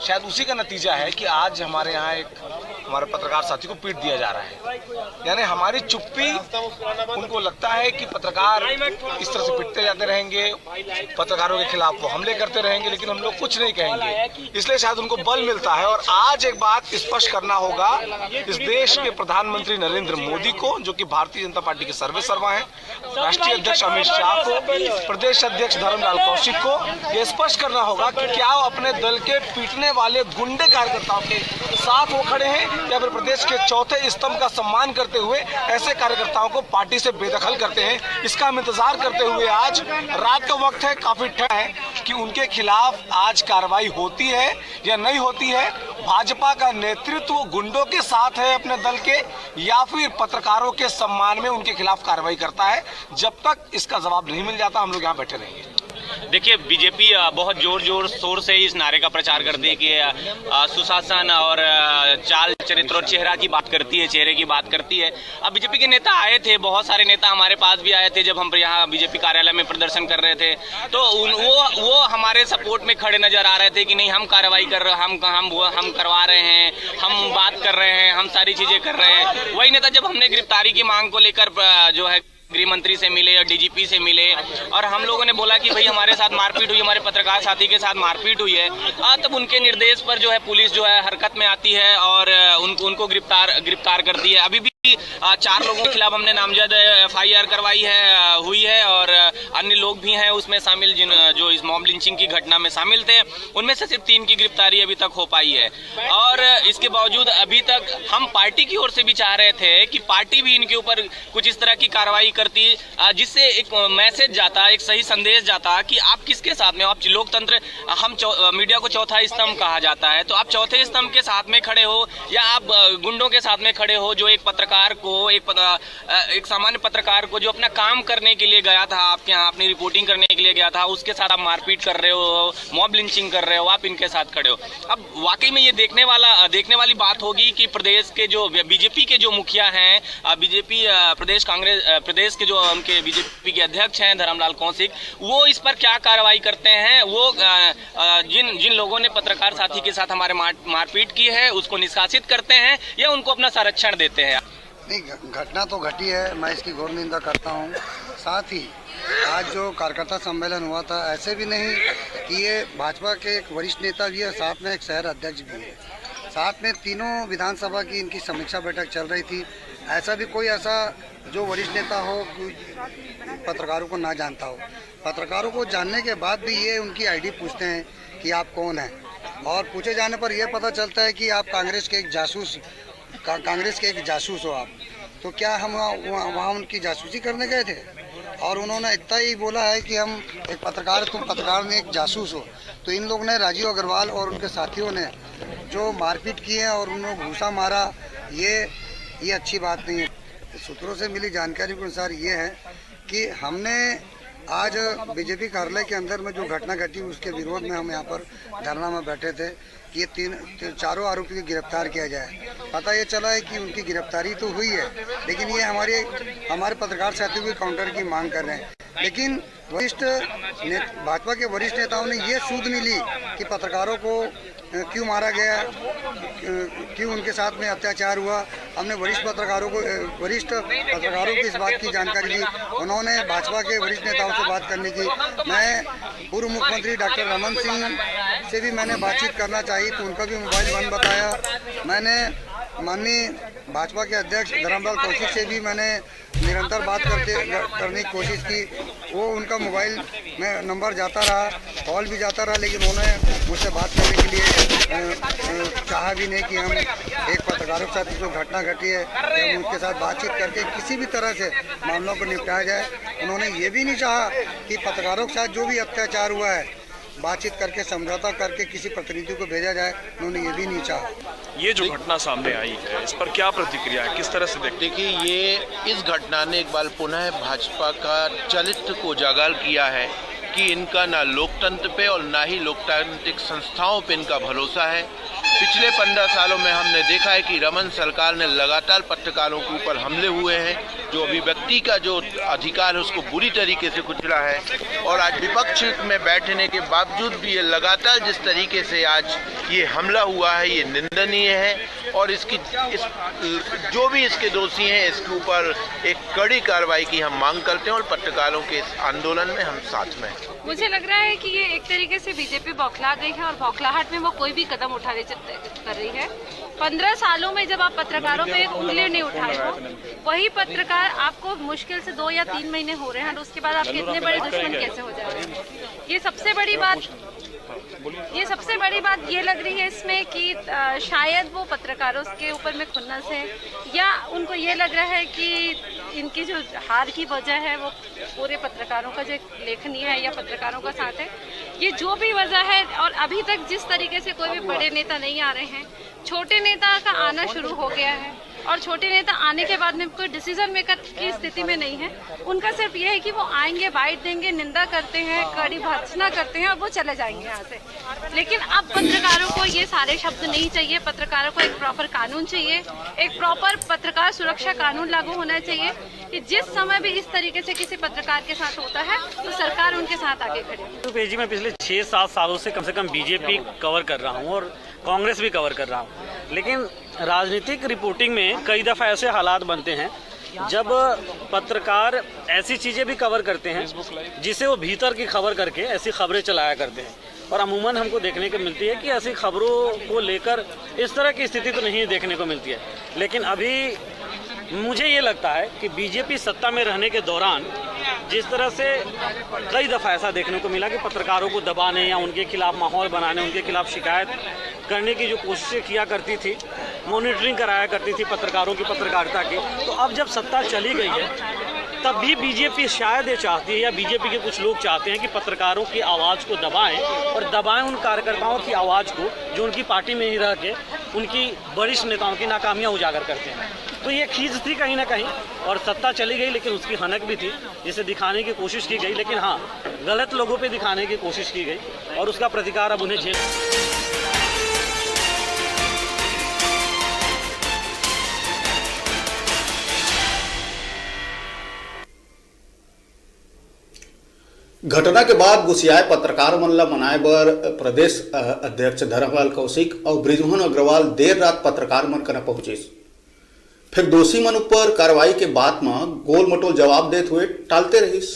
शायद उसी का नतीजा है कि आज हमारे यहाँ हमारे पत्रकार साथी को पीट दिया जा रहा है। यानी हमारी चुप्पी, उनको लगता है कि पत्रकार इस तरह से पिटते जाते रहेंगे, पत्रकारों के खिलाफ वो हमले करते रहेंगे, लेकिन हम लोग कुछ नहीं कहेंगे। इसलिए शायद उनको बल मिलता है। और आज एक बात स्पष्ट करना होगा इस देश के प्रधानमंत्री नरेंद्र मोदी को, जो कि भारतीय जनता पार्टी के सर्वे सर्वा हैं, राष्ट्रीय अध्यक्ष अमित शाह को, प्रदेश अध्यक्ष धर्मलाल कौशिक को ये स्पष्ट करना होगा कि क्या अपने दल के पीटने वाले गुंडे कार्यकर्ताओं के साथ वो खड़े हैं या फिर प्रदेश के चौथे स्तंभ का सम्मान करते हुए ऐसे कार्यकर्ताओं को पार्टी से बेदखल करते हैं। इसका हम इंतजार करते हुए आज रात का वक्त है, काफी ठंड है कि उनके खिलाफ आज कार्रवाई होती है या नहीं होती है। भाजपा का नेतृत्व गुंडों के साथ है अपने दल के या फिर पत्रकारों के सम्मान में उनके खिलाफ कार्रवाई करता है। जब तक इसका जवाब नहीं मिल जाता हम लोग यहाँ बैठे रहेंगे। देखिए, बीजेपी बहुत जोर शोर से इस नारे का प्रचार करती है कि सुशासन और चाल चरित्र और चेहरे की बात करती है। अब बीजेपी के नेता आए थे, बहुत सारे नेता हमारे पास भी आए थे जब हम यहाँ बीजेपी कार्यालय में प्रदर्शन कर रहे थे। तो वो हमारे सपोर्ट में खड़े नजर आ रहे थे कि नहीं, हम कार्रवाई कर रहे हैं, हम करवा रहे हैं, हम बात कर रहे हैं, हम सारी चीजें कर रहे हैं। वही नेता जब हमने गिरफ्तारी की मांग को लेकर जो है गृह मंत्री से मिले और डीजीपी से मिले और हम लोगों ने बोला कि भाई हमारे साथ मारपीट हुई, हमारे पत्रकार साथी के साथ मारपीट हुई है, तब उनके निर्देश पर जो है पुलिस जो है हरकत में आती है और उनको गिरफ्तार करती है। अभी भी 4 लोगों के खिलाफ हमने नामजद FIR करवाई हुई है और अन्य लोग भी हैं उसमें शामिल जो इस मॉब लिंचिंग की घटना में शामिल थे। उनमें से सिर्फ 3 की गिरफ्तारी अभी तक हो पाई है। और इसके बावजूद अभी तक हम पार्टी की ओर से भी चाह रहे थे कि पार्टी भी इनके ऊपर कुछ इस तरह की कार्रवाई करती, जिससे एक मैसेज जाता, एक सही संदेश जाता कि आप किसके साथ में, आप लोकतंत्र, हम मीडिया को चौथा स्तंभ कहा जाता है, तो आप चौथे स्तंभ के साथ में खड़े हो या आप गुंडों के साथ में खड़े हो जो एक पत्रकार पत्रकार को, एक सामान्य पत्रकार को जो अपना काम करने के लिए गया था, आपके यहाँ अपनी रिपोर्टिंग करने के लिए गया था, उसके साथ आप मारपीट कर रहे हो, मॉब लिंचिंग कर रहे हो, आप इनके साथ खड़े हो। अब वाकई में ये देखने वाली बात होगी कि प्रदेश के जो बीजेपी के जो मुखिया हैं, बीजेपी प्रदेश के जो उनके बीजेपी के अध्यक्ष हैं धर्मलाल कौशिक, वो इस पर क्या कार्रवाई करते हैं। वो जिन लोगों ने पत्रकार साथी के साथ हमारे मारपीट की है उसको निष्कासित करते हैं या उनको अपना संरक्षण देते हैं। नहीं, घटना तो घटी है, मैं इसकी घोर निंदा करता हूँ। साथ ही आज जो कार्यकर्ता सम्मेलन हुआ था, ऐसे भी नहीं कि ये भाजपा के एक वरिष्ठ नेता भी है, साथ में एक शहर अध्यक्ष भी है, साथ में तीनों विधानसभा की इनकी समीक्षा बैठक चल रही थी। ऐसा भी कोई ऐसा जो वरिष्ठ नेता हो पत्रकारों को ना जानता हो। पत्रकारों को जानने के बाद भी ये उनकी आईडी पूछते हैं कि आप कौन हैं, और पूछे जाने पर यह पता चलता है कि आप कांग्रेस के एक जासूस हो आप। तो क्या हम वहाँ उनकी जासूसी करने गए थे? और उन्होंने इतना ही बोला है कि हम एक पत्रकार, तुम पत्रकार में एक जासूस हो। तो इन लोगों ने, राजीव अग्रवाल और उनके साथियों ने जो मारपीट की है और उन्होंने घूसा मारा, ये अच्छी बात नहीं है। सूत्रों से मिली जानकारी के अनुसार ये है कि हमने आज बीजेपी कार्यालय के अंदर में जो घटना घटी उसके विरोध में हम यहाँ पर धरना में बैठे थे कि ये चारों आरोपी को गिरफ्तार किया जाए। पता ये चला है कि उनकी गिरफ्तारी तो हुई है, लेकिन ये हमारे पत्रकार साथियों की काउंटर की मांग कर रहे हैं। लेकिन भाजपा के वरिष्ठ नेताओं ने ये सूद नहीं ली कि पत्रकारों को क्यों मारा गया, क्यों उनके साथ में अत्याचार हुआ। हमने वरिष्ठ पत्रकारों को इस बात की जानकारी दी। उन्होंने भाजपा के वरिष्ठ नेताओं से बात करने की। मैं पूर्व मुख्यमंत्री डॉक्टर रमन सिंह से भी मैंने बातचीत करना चाहिए तो उनका भी मोबाइल बंद बताया। मैंने माननीय भाजपा के अध्यक्ष धर्मलाल कौशिक से भी मैंने निरंतर बात करने की कोशिश की। वो उनका मोबाइल में नंबर जाता रहा, कॉल भी जाता रहा, लेकिन उन्होंने मुझसे बात करने के लिए चाहा भी नहीं कि हम एक पत्रकारों के साथ जो घटना घटी है कि हम उनके साथ बातचीत करके किसी भी तरह से मामलों को निपटाया जाए। उन्होंने ये भी नहीं चाहा कि पत्रकारों के साथ जो भी अत्याचार हुआ है बातचीत करके, समझौता करके किसी प्रतिनिधि को भेजा जाए, उन्होंने ये भी नहीं चाहा। ये जो घटना सामने आई है, इस पर क्या प्रतिक्रिया है, किस तरह से देखते? देखिए, ये इस घटना ने एक बार पुनः भाजपा का चरित्र को उजागर किया है कि इनका ना लोकतंत्र पे और ना ही लोकतांत्रिक संस्थाओं पे इनका भरोसा है। पिछले 15 सालों में हमने देखा है कि रमन सरकार ने लगातार पत्रकारों के ऊपर हमले हुए हैं, जो अभिव्यक्ति का जो अधिकार है उसको बुरी तरीके से कुचला है। और आज विपक्ष में बैठने के बावजूद भी ये लगातार जिस तरीके से आज ये हमला हुआ है, ये निंदनीय है। और जो भी इसके दोषी हैं, इसके ऊपर एक कड़ी कार्रवाई की हम मांग करते हैं और पत्रकारों के इस आंदोलन में हम साथ में हैं। मुझे लग रहा है कि ये एक तरीके से बीजेपी बौखला गई है और बौखलाहट में वो कोई भी कदम उठाने कर रही है। 15 सालों में जब आप पत्रकारों पे एक उंगली नहीं उठाए हो, वही पत्रकार आपको मुश्किल से 2 या 3 महीने हो रहे हैं, और उसके बाद आपके इतने बड़े दुश्मन कैसे हो जा रहे हैं? ये सबसे बड़ी बात ये लग रही है इसमें कि शायद वो पत्रकारों के ऊपर में खुन्नस है, या उनको ये लग रहा है कि इनकी जो हार की वजह है वो पूरे पत्रकारों का जो लेखनी है या पत्रकारों का साथ है। ये जो भी वजह है, और अभी तक जिस तरीके से कोई भी बड़े नेता नहीं आ रहे हैं, छोटे नेता का आना शुरू हो गया है, और छोटे नेता आने के बाद में कोई डिसीजन मेकर की स्थिति में नहीं है। उनका सिर्फ ये है कि वो आएंगे, बाइट देंगे, निंदा करते हैं, कड़ी भर्त्सना करते हैं और वो चले जाएंगे यहाँ से। लेकिन अब पत्रकारों को ये सारे शब्द नहीं चाहिए। पत्रकारों को एक प्रॉपर कानून चाहिए, एक प्रॉपर पत्रकार सुरक्षा कानून लागू होना चाहिए कि जिस समय भी इस तरीके से किसी पत्रकार के साथ होता है तो सरकार उनके साथ आगे खड़ी है। तो पेजी में पिछले 6-7 सालों से कम बीजेपी कवर कर रहा हूँ और कांग्रेस भी कवर कर रहा हूँ, लेकिन राजनीतिक रिपोर्टिंग में कई दफ़ा ऐसे हालात बनते हैं जब पत्रकार ऐसी चीज़ें भी कवर करते हैं जिसे वो भीतर की खबर करके ऐसी खबरें चलाया करते हैं, और अमूमन हमको देखने को मिलती है कि ऐसी खबरों को लेकर इस तरह की स्थिति तो नहीं देखने को मिलती है। लेकिन अभी मुझे ये लगता है कि बीजेपी सत्ता में रहने के दौरान जिस तरह से कई दफ़ा ऐसा देखने को मिला कि पत्रकारों को दबाने या उनके खिलाफ माहौल बनाने, उनके खिलाफ शिकायत करने की जो कोशिशें किया करती थी, मॉनिटरिंग कराया करती थी पत्रकारों की पत्रकारिता की, तो अब जब सत्ता चली गई है तब भी बीजेपी शायद ये चाहती है, या बीजेपी के कुछ लोग चाहते हैं कि पत्रकारों की आवाज़ को दबाएं, और दबाएं उन कार्यकर्ताओं की आवाज़ को जो उनकी पार्टी में ही रह के उनकी वरिष्ठ नेताओं की नाकामियाँ उजागर करते हैं। तो ये खींच थी कहीं ना कहीं, और सत्ता चली गई लेकिन उसकी हनक भी थी, जिसे दिखाने की कोशिश की गई, लेकिन हाँ गलत लोगों पे दिखाने की कोशिश की गई और उसका प्रतिकार अब उन्हें झेल। घटना के बाद गुस्सियाए पत्रकार मन ला मनाए बर प्रदेश अध्यक्ष धर्मपाल कौशिक और बृजमोहन अग्रवाल देर रात पत्रकार मन कना पहुंचिस। फिर दोषी मन ऊपर कार्रवाई के बाद में गोल मटोल जवाब देते हुए टालते रहिस।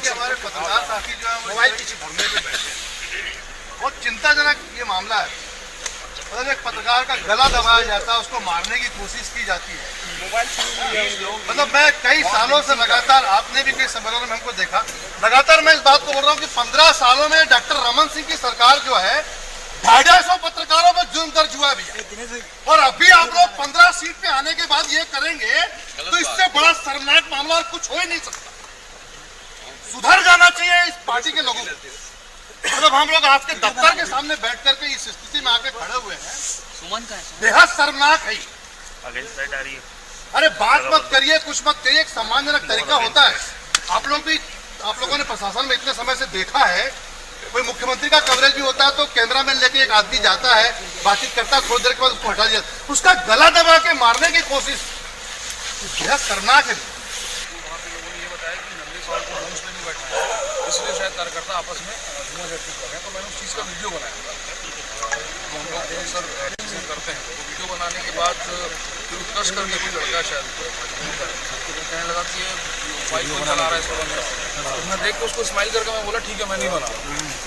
हमारे पत्रकार साथी जो है मोबाइल पीछे घूमने पे बैठे, बहुत चिंताजनक ये मामला है। मतलब एक पत्रकार का गला दबाया जाता है, उसको मारने की कोशिश की जाती है। मतलब मैं कई सालों से लगातार, आपने भी कई सम्मेलनों में हमको देखा, लगातार मैं इस बात को बोल रहा हूँ कि 15 सालों में डॉक्टर रमन सिंह की सरकार जो है 250 पत्रकारों पर जुर्म दर्ज हुआ भी है, और अभी आप लोग 15 सीट पे आने के बाद ये करेंगे तो इससे बड़ा शर्मनाक मामला और कुछ हो ही नहीं सकता। सुधर जाना चाहिए इस पार्टी के लोगों को। मतलब हम लोग आपके दफ्तर के सामने बैठ करके इस स्थिति में आके खड़े हुए हैं, बेहद शर्मनाक है। अरे बात मत करिए, कुछ मत करिए, एक सम्मानजनक तरीका होता है। आप लोगों ने प्रशासन में इतने समय से देखा है, कोई मुख्यमंत्री का कवरेज भी होता है तो कैमरा मैन लेके एक आदमी जाता है, बातचीत करता है, थोड़ी देर के बाद उसको हटा दिया, उसका गला दबा के मारने की कोशिश बेहद शर्मनाक है। इसलिए शायद कार्यकर्ता आपस में धुआंधार कर रहे हैं, तो मैंने उस चीज़ का वीडियो बनाया। हम लोग सर करते हैं, तो वीडियो बनाने के बाद फिर उत्कर्ष करके कोई लड़का शायद कहने लगा कि ये बाइक को चला रहा है इसको बंद कर। तो मैं देख के उसको स्माइल करके मैं बोला ठीक है मैं नहीं बना।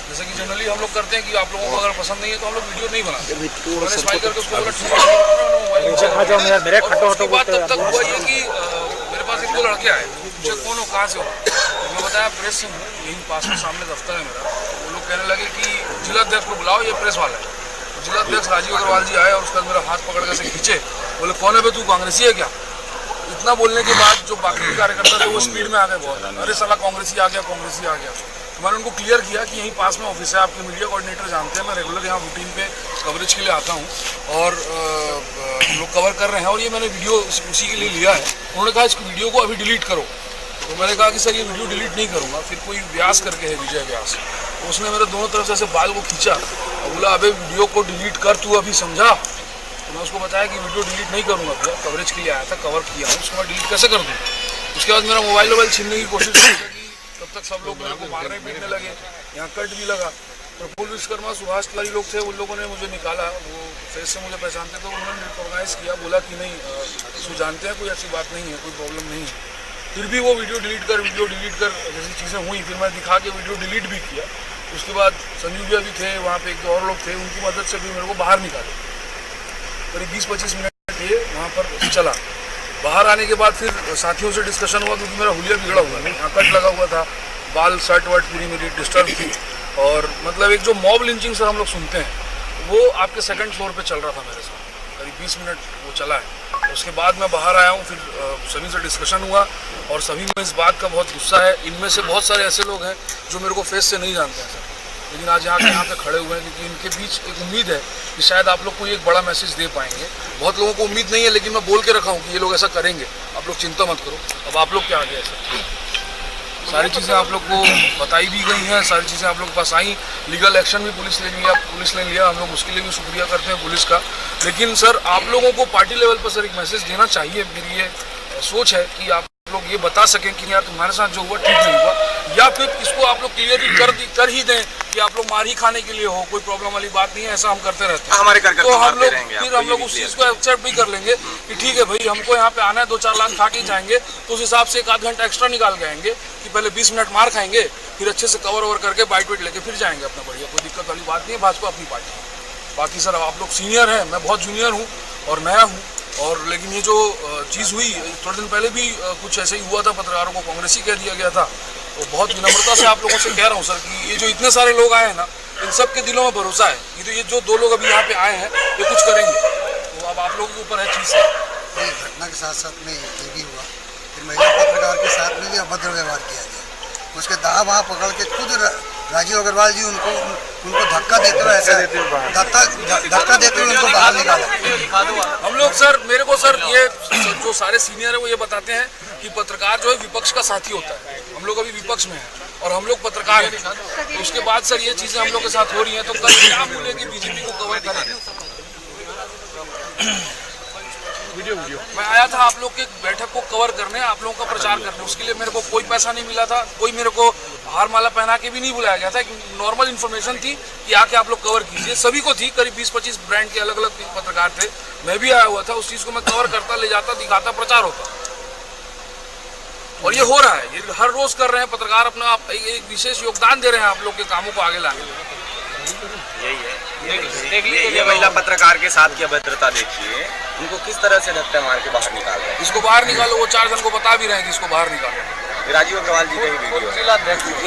जैसे कि जनरली हम लोग करते हैं कि आप लोगों को अगर पसंद नहीं है तो हम लोग वीडियो नहीं बनाते। मैंने स्माइल करके उसको बोला ठीक है। और उसके बाद तब तक हुआ ये कि मेरे पास एक दो लड़के आए, मुझे कौन हो कहाँ से हो, मैं बताया प्रेस से हूँ, यहीं पास में सामने दफ्तर है मेरा। वो लोग कहने लगे कि जिलाध्यक्ष को बुलाओ, ये प्रेस वाला है। तो जिलाध्यक्ष राजीव अग्रवाल जी आए और उसका मेरा हाथ पकड़ कर से खींचे, बोले कौन है बे तू, कांग्रेसी है क्या? इतना बोलने के बाद जो बाकी कार्यकर्ता थे वो स्पीड में आ गए बहुत, अरे साला कांग्रेसी आ गया, कांग्रेसी आ गया। तो मैंने उनको क्लियर किया कि यहीं पास में ऑफिस है, आपके मीडिया कोऑर्डिनेटर जानते हैं, मैं रेगुलर यहाँ रूटीन पे कवरेज के लिए आता हूँ और लोग कवर कर रहे हैं और ये मैंने वीडियो उसी के लिए लिया है। उन्होंने कहा इस वीडियो को अभी डिलीट करो, तो मैंने कहा कि सर ये वीडियो डिलीट नहीं करूँगा। फिर कोई व्यास करके है, विजय व्यास, तो उसने मेरे दोनों तरफ से ऐसे बाल को खींचा और बोला अबे वीडियो को डिलीट कर, तू अभी समझा? तो मैं उसको बताया कि वीडियो डिलीट नहीं करूँगा भैया, कवरेज के लिए आया था, कवर किया हूँ, उसको मैं डिलीट कैसे कर दूँ? उसके बाद मेरा मोबाइल छीनने की कोशिश की, तब तक सब लोग मेरे को मारने पीटने लगे, यहाँ कट भी लगा। प्रफुल्ल विश्वकर्मा, सुभाष तिवारी लोग थे, उन लोगों ने मुझे निकाला, वो फेस से मुझे पहचानते तो उन्होंने रिकॉग्नाइज किया, बोला कि नहीं इसको जानते हैं, कोई ऐसी बात नहीं है, कोई प्रॉब्लम नहीं है। फिर भी वो वीडियो डिलीट कर जैसी चीज़ें हुई, फिर मैं दिखा के वीडियो डिलीट भी किया। उसके बाद संजीव भैया भी थे वहाँ पे, एक दो और लोग थे, उनकी मदद से भी मेरे को बाहर निकाले। करीब 20-25 मिनट ये वहाँ पर चला। बाहर आने के बाद फिर साथियों से डिस्कशन हुआ, क्योंकि मेरा हुलिया बिगड़ा हुआ है, यहाँ कट लगा हुआ था, बाल शर्ट वर्ट पूरी मेरी डिस्टर्ब थी। और मतलब एक जो मॉब लिंचिंग सर हम लोग सुनते हैं, वो आपके सेकंड फ्लोर पे चल रहा था मेरे साथ, करीब 20 मिनट वो चला है। उसके बाद मैं बाहर आया हूँ, फिर सभी से डिस्कशन हुआ और सभी में इस बात का बहुत गुस्सा है। इनमें से बहुत सारे ऐसे लोग हैं जो मेरे को फेस से नहीं जानते हैं सर, लेकिन आज यहाँ पे खड़े हुए हैं, क्योंकि इनके बीच एक उम्मीद है कि शायद आप लोग को एक बड़ा मैसेज दे पाएंगे। बहुत लोगों को उम्मीद नहीं है, लेकिन मैं बोल के रखा हूँ कि ये लोग ऐसा करेंगे, आप लोग चिंता मत करो। अब आप लोग क्या आगे है सर, सारी चीज़ें आप लोग को बताई भी गई हैं, सारी चीज़ें आप लोग के पास आई। लीगल एक्शन भी पुलिस ने लिया, हम लोग उसके लिए भी शुक्रिया करते हैं पुलिस का। लेकिन सर आप लोगों को पार्टी लेवल पर सर एक मैसेज देना चाहिए, मेरी ये सोच है कि आप लोग ये बता सकें कि यार तुम्हारे साथ जो हुआ ठीक नहीं हुआ, या फिर इसको आप लोग क्लियर कर ही दें कि आप लोग मार ही खाने के लिए हो, कोई प्रॉब्लम वाली बात नहीं है, ऐसा हम करते रहते हैं। हमारे तो हम लोग फिर हम लोग उस चीज़ को एक्सेप्ट भी कर लेंगे कि ठीक है भाई, हमको यहाँ पे आना है, 2-4 लाख खा के जाएंगे, तो उस हिसाब से 1 आध घंटा एक्स्ट्रा निकाल के आएंगे कि पहले 20 मिनट मार खाएंगे, फिर अच्छे से कवर ओवर करके बाइट वाइट लेके फिर जाएंगे अपना बढ़िया, कोई दिक्कत वाली बात नहीं है। भाजपा अपनी पार्टी है। बाकी सर आप लोग सीनियर हैं, मैं बहुत जूनियर हूँ और नया हूँ, और लेकिन ये जो चीज़ हुई थोड़े दिन पहले भी कुछ ऐसे ही हुआ था, पत्रकारों को कांग्रेसी कह दिया गया था। तो बहुत विनम्रता से आप लोगों से कह रहा हूँ सर कि ये जो इतने सारे लोग आए हैं ना, इन सब के दिलों में भरोसा है कि ये जो 2 लोग अभी यहाँ पे आए हैं ये कुछ करेंगे। तो अब आप लोगों के ऊपर है चीज़। घटना के साथ साथ में ये भी हुआ, महिला पत्रकार के साथ में भी अभद्र व्यवहार किया गया। उसके दाह वहाँ पकड़ के खुद राजीव अग्रवाल जी उनको धक्का देते हुए ऐसा धक्का देते हुए उनको बाहर निकाला। हम लोग सर, मेरे को सर ये जो सारे सीनियर है वो ये बताते हैं कि पत्रकार जो है विपक्ष का साथी होता है। हम लोग अभी विपक्ष में हैं और हम लोग पत्रकार हैं। तो उसके बाद सर ये चीजें हम लोग के साथ हो रही हैं, तो कल क्या बोले कि बीजेपी को कवर करें। मैं आया था आप लोग के बैठक को कवर करने, आप लोगों का प्रचार करने। उसके लिए मेरे को कोई पैसा नहीं मिला था, कोई मेरे को हार माला पहना के भी नहीं बुलाया गया था। एक नॉर्मल इन्फॉर्मेशन थी कि आके आप लोग कवर कीजिए। सभी को थी, करीब 20-25 ब्रांड के अलग अलग पत्रकार थे। मैं भी आया हुआ था, उस चीज को मैं कवर करता, ले जाता, दिखाता, प्रचार होता। और ये हो रहा है, ये हर रोज कर रहे हैं पत्रकार अपना एक विशेष योगदान दे रहे हैं आप लोग के कामों को आगे लाने में। यही है। ये महिला पत्रकार के साथ की अभद्रता देखिए, उनको किस तरह से धक्के मार के बाहर निकाल रहे हैं। इसको बाहर निकालो, वो 4 जन को बता भी रहे हैं कि इसको बाहर निकालो। राजीव अग्रवाल जी का ही वीडियो है।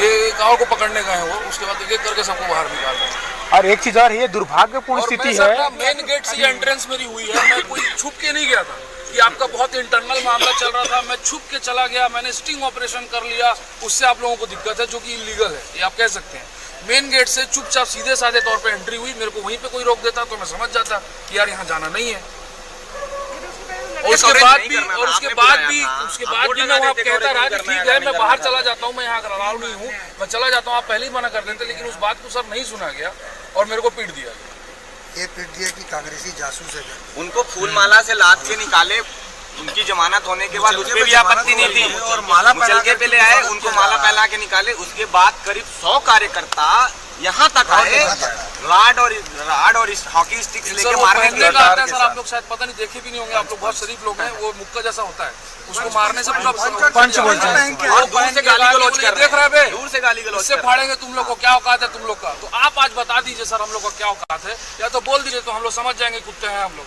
ये गाँव को पकड़ने गए हैं वो, उसके बाद एक करके सबको बाहर निकाल रहे हैं। और एक चीज और ये दुर्भाग्यपूर्ण स्थिति है, मेन गेट से एंट्रेंस मेरी हुई है। मैं कोई छुप के नहीं गया था कि आपका बहुत इंटरनल मामला चल रहा था, मैं छुप के चला गया, मैंने स्टिंग ऑपरेशन कर लिया, उससे आप लोगों को दिक्कत है, जो कि इलीगल है, ये आप कह सकते हैं। मेन गेट से चुपचाप सीधे साधे तौर पे एंट्री हुई। मेरे को वहीं पे कोई रोक देता तो मैं समझ जाता कि यार यहाँ जाना नहीं है। और उसके बाद भी मैं वहाँ कहता रहा कि ठीक है, मैं बाहर चला जाता हूँ, मैं यहाँ अलाउ नहीं हूँ, मैं चला जाता हूँ, आप पहले ही मना कर देते। लेकिन उस बात को सर नहीं सुना गया और मेरे को पीट दिया। ये पीट दिया कि कांग्रेसी जासूस है। उनको फूल माला से लाद के निकाले, उनकी जमानत होने के बाद उसपे भी आपत्ति नहीं थी और माला मुचलके पे ले आए, उनको माला पहना के निकाले। उसके बाद करीब 100 कार्यकर्ता यहाँ तक आए, राड और हॉकी स्टिक लेके मारने के लिए। सर आप लोग शायद पता नहीं देखे भी नहीं होंगे, आप लोग बहुत शरीफ लोग हैं। वो मुक्का जैसा होता है, उसको मारने से पूरा पंच बोलते हैं और दूर से गाली गलौज कर देख रहे हैं, दूर से गाली गलौज इससे फाड़ेंगे तुम लोग को। क्या औकात है तुम लोग का? तो आप आज बता दीजिए सर हम लोग का क्या औकात है, या तो बोल दीजिए, तो हम लोग समझ जाएंगे कुत्ते हैं हम लोग।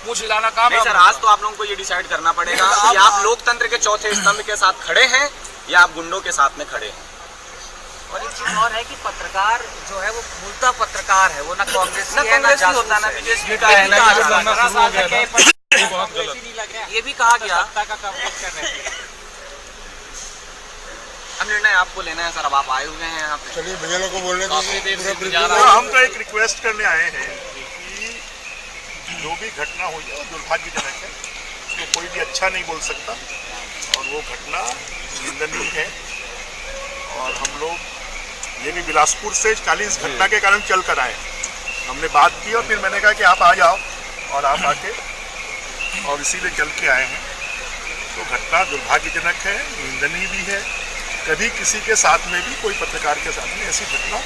मुँह हिलाना काम है सर। आज तो आप लोगों को ये डिसाइड करना पड़ेगा कि आप लोकतंत्र के चौथे स्तंभ के साथ खड़े हैं या आप गुंडों के साथ में खड़े हैं। और एक चीज और है कि पत्रकार जो है वो मूलतः पत्रकार है, वो ना कांग्रेस होता ना बीजेपी का है ना। ये भी कहा गया। अब निर्णय आपको लेना है सर, अब आप आए हुए हैं यहाँ पे। चलिए भैया लोगों को बोलने दीजिए। हम तो एक रिक्वेस्ट करने आए हैं कि जो भी घटना हुई है वो दुर्भाग्यजनक है, उसको कोई भी अच्छा नहीं बोल सकता और वो घटना निंदनीय है। और हम लोग ये भी बिलासपुर से खाली इस घटना के कारण चल कर आए। हमने बात की और फिर मैंने कहा कि आप आ जाओ, और आप आके और इसीलिए चल के आए हैं। तो घटना दुर्भाग्यजनक है, निंदनीय भी है। कभी किसी के साथ में भी, कोई पत्रकार के साथ में ऐसी घटना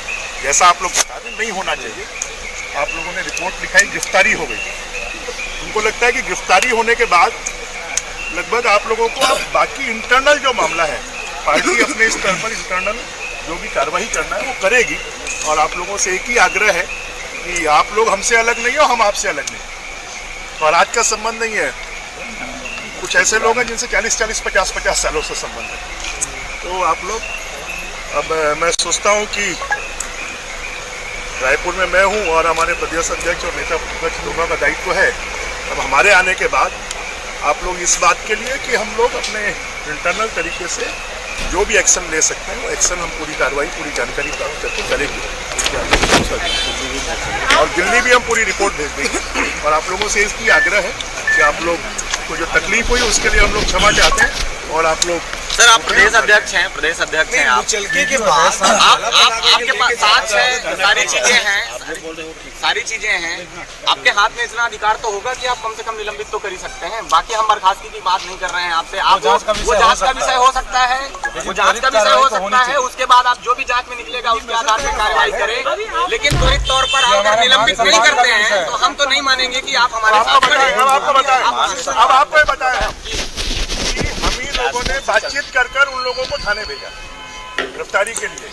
जैसा आप लोग बता रहे नहीं होना चाहिए। आप लोगों ने रिपोर्ट लिखाई, गिरफ्तारी हो गई। उनको लगता है कि गिरफ्तारी होने के बाद लगभग आप लोगों को अब बाकी इंटरनल जो मामला है, पार्टी अपने स्तर पर इंटरनल जो भी कार्रवाई करना है वो करेगी। और आप लोगों से एक ही आग्रह है कि आप लोग हमसे अलग नहीं हो, हम आपसे अलग नहीं। और आज का संबंध नहीं है, कुछ ऐसे लोग हैं जिनसे 40-40, 50-50 सालों से संबंध है। तो आप लोग, अब मैं सोचता हूँ कि रायपुर में मैं हूँ और हमारे प्रदेश अध्यक्ष और नेता प्रतिपक्ष दोनों का दायित्व है। अब हमारे आने के बाद आप लोग इस बात के लिए कि हम लोग अपने इंटरनल तरीके से जो भी एक्शन ले सकते हैं वो एक्शन हम पूरी कार्रवाई, पूरी जानकारी प्राप्त करके करेंगे। और दिल्ली भी हम पूरी रिपोर्ट भेज देंगे। और आप लोगों से इसकी आग्रह है कि आप लोग को जो तकलीफ हुई उसके लिए हम लोग क्षमा चाहते हैं। और आप लोग सर, आप प्रदेश अध्यक्ष हैं आप चलके के बाद आपके पास साक्ष्य है, सारी चीजें हैं आपके हाथ में। इतना अधिकार तो होगा कि आप कम से कम निलंबित तो कर ही सकते हैं। बाकी हम बर्खास्तगी की बात नहीं कर रहे हैं आपसे। आप वो जांच का विषय हो सकता है, वो जांच का विषय हो सकता है। उसके बाद आप जो भी जांच में निकलेगा उसके आधार पर कार्रवाई करें। लेकिन त्वरित तौर पर आप अगर निलंबित नहीं करते हैं तो हम तो नहीं मानेंगे कि आप हमारे साथ खड़े हैं। अब आपको बताया हम ही लोगों ने बातचीत कर उन लोगों को थाने भेजा गिरफ्तारी के लिए,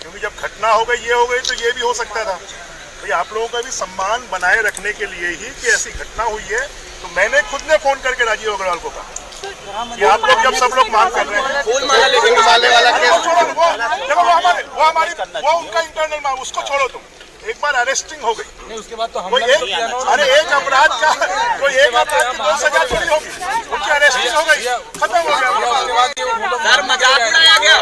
क्योंकि जब घटना हो गई, ये हो गई, तो ये भी हो सकता था। भाई आप लोगों का भी सम्मान बनाए रखने के लिए ही कि ऐसी घटना हुई है, तो मैंने खुद ने फोन करके राजीव अग्रवाल को कहा कि आप लोग जब सब लोग मांग कर रहे हैं, फूल माला लेके वाला देखो वो उनका इंटरनल मांग, उसको छोड़ो तुम। एक बार अरेस्टिंग हो गई, नहीं उसके बाद तो हम अरे एक अपराध का कोई एक अपराध की 2 सजा थोड़ी होगी, उनकी अरेस्टिंग हो गई, खत्म हो गया। सर मजाक उड़ाया गया,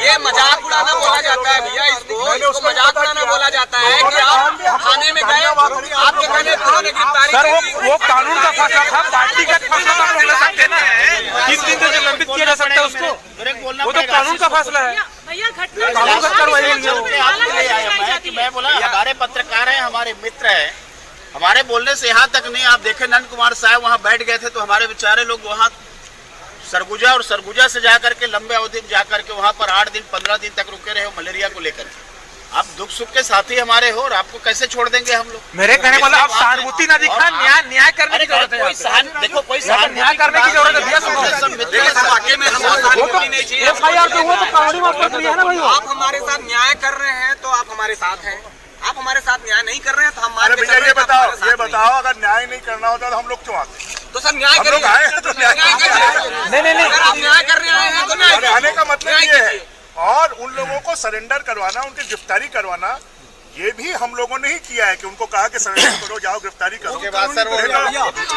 ये मजाक उड़ाना बोला जाता है भैया, इसको मजाक उड़ाना बोला जाता है कि आप थाने में गए, आपके कहने पुलिस ने गिरफ्तारी सर वो कानून का फैसला था, पार्टीगत फैसला तो हम लोग ले सकते ना, 3 दिन तक निलंबित किया जा सकता है उसको, वो तो कानून का फैसला है। भैया घटना मैं बोला हमारे पत्रकार हैं, हमारे मित्र हैं, हमारे बोलने से यहाँ तक नहीं, आप देखें नंद कुमार साहब वहाँ बैठ गए थे तो हमारे बेचारे लोग वहाँ सरगुजा और सरगुजा से जाकर के लंबे अवधि में जाकर के वहाँ पर 8 दिन 15 दिन तक रुके रहे हो मलेरिया को लेकर। आप दुख सुख के साथी हमारे हो और आपको कैसे छोड़ देंगे हम लोग? मेरे कहने वाला आप सहानुभूति ना दिखा, न्याय करने की जरूरत है। देखो कोई न्याय करने की जरूरत है। आप हमारे साथ न्याय कर रहे हैं तो आप हमारे साथ हैं, आप हमारे साथ न्याय नहीं कर रहे हैं तो हम अरे भैया ये बताओ अगर न्याय नहीं करना होता तो हम लोग क्यों आते? तो सर न्याय करिए, नहीं आप न्याय करने आए हैं तो न्याय आने का मतलब ये है, और उन लोगों को सरेंडर करवाना, उनकी गिरफ्तारी करवाना, ये भी हम लोगों ने ही किया है कि उनको कहा कि सरेंडर करो, जाओ गिरफ्तारी करो। उसके बाद सर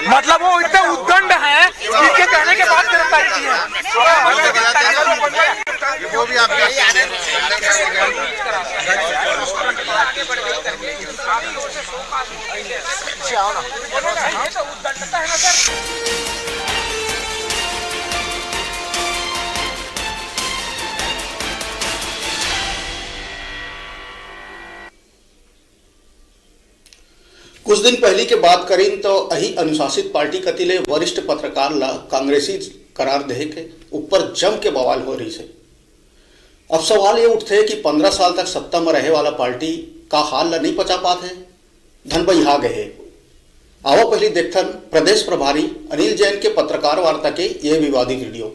मतलब वो इतना उद्दंड है, इनके कहने के बाद गिरफ्तारी की है। जो भी आप कुछ दिन पहले की बात करें तो अही अनुशासित पार्टी कतिले वरिष्ठ पत्रकार ला कांग्रेसी करार दे के ऊपर जम के बवाल हो रही है। अब सवाल ये उठते है कि 15 साल तक सत्ता में रहे वाला पार्टी का हाल ला नहीं पचा पाते है, धन बहा गए। आओ पहले देखथन प्रदेश प्रभारी अनिल जैन के पत्रकार वार्ता के ये विवादित वीडियो।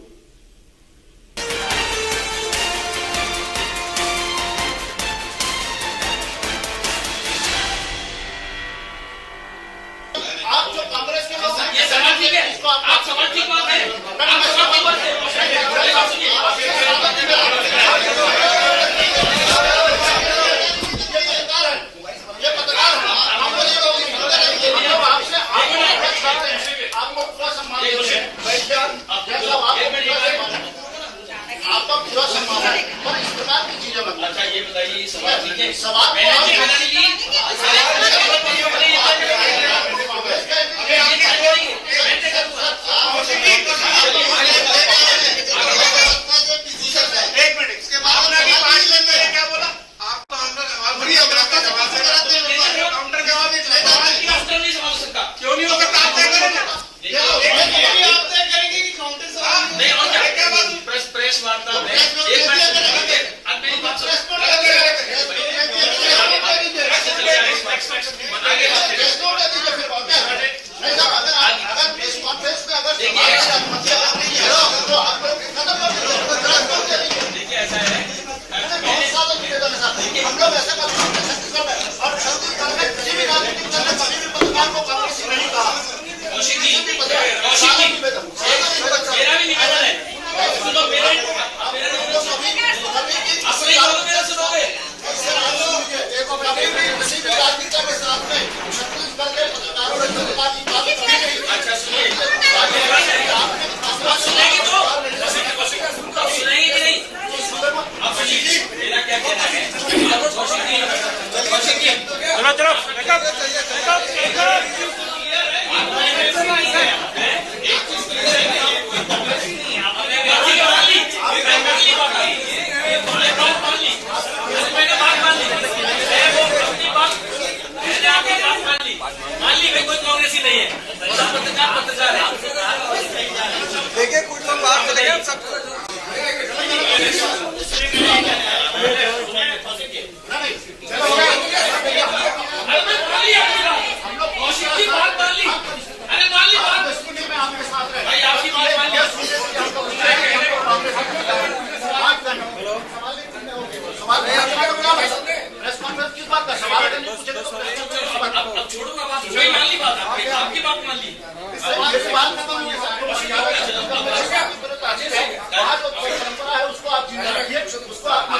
देखिए कुछ लोग बात करेंगे हम सब उसको आप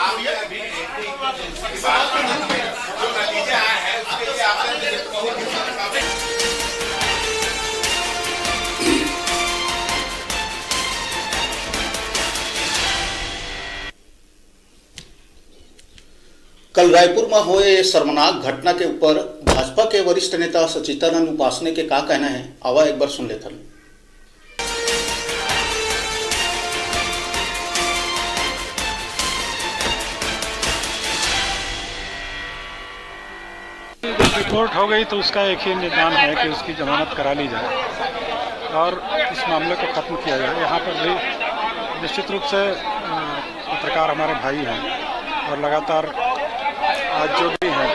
कल रायपुर में हुए शर्मनाक घटना के ऊपर भाजपा के वरिष्ठ नेता सचिदानंद उपासने के का कहना है, आवा एक बार सुन लेते हैं। रिपोर्ट हो गई तो उसका एक ही निदान है कि उसकी जमानत करा ली जाए और इस मामले को खत्म किया जाए। यहाँ पर भी निश्चित रूप से पत्रकार हमारे भाई हैं और लगातार आज जो भी है,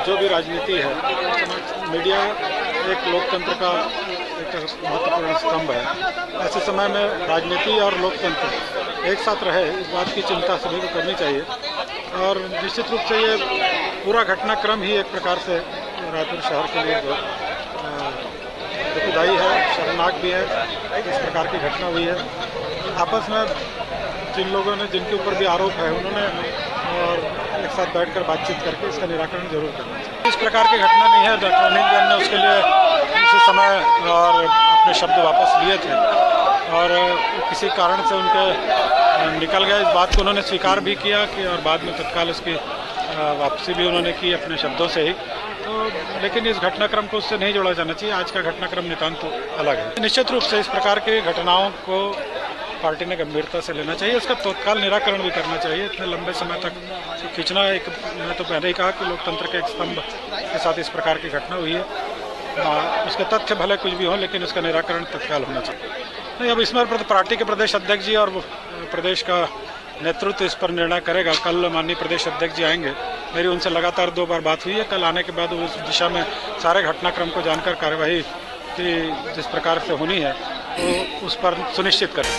जो भी राजनीति है, मीडिया एक लोकतंत्र का एक महत्वपूर्ण स्तंभ है। ऐसे समय में राजनीति और लोकतंत्र एक साथ रहे, इस बात की चिंता सभी को करनी चाहिए। और निश्चित रूप से ये पूरा घटनाक्रम ही एक प्रकार से रायपुर शहर के लिए दुखदायी है, शर्मनाक भी है। इस प्रकार की घटना हुई है। आपस में जिन लोगों ने, जिनके ऊपर भी आरोप है, उन्होंने और एक साथ बैठकर बातचीत करके इसका निराकरण जरूर करना चाहिए। इस प्रकार की घटना नहीं है। डॉक्टर अनिल जैन ने उसके लिए उसी समय और अपने शब्द वापस लिए थे और किसी कारण से उनके निकल गए। इस बात को उन्होंने स्वीकार भी किया कि और बाद में तत्काल उसकी वापसी भी उन्होंने की अपने शब्दों से ही। तो लेकिन इस घटनाक्रम को उससे नहीं जोड़ा जाना चाहिए। आज का घटनाक्रम नितांत तो अलग है। निश्चित रूप से इस प्रकार की घटनाओं को पार्टी ने गंभीरता से लेना चाहिए, उसका तत्काल निराकरण भी करना चाहिए। इतने लंबे समय तक खींचना, एक मैं तो पहले ही कहा कि लोकतंत्र के एक स्तंभ के साथ इस प्रकार की घटना हुई है। उसके तथ्य भले कुछ भी हो, लेकिन उसका निराकरण तत्काल होना चाहिए। नहीं, अब इसमें पार्टी के प्रदेश अध्यक्ष जी और प्रदेश का नेतृत्व इस पर निर्णय करेगा। कल माननीय प्रदेश अध्यक्ष जी आएंगे, मेरी उनसे लगातार 2 बार बात हुई है। कल आने के बाद उस दिशा में सारे घटनाक्रम को जानकर कार्यवाही की जिस प्रकार से होनी है तो उस पर सुनिश्चित करें।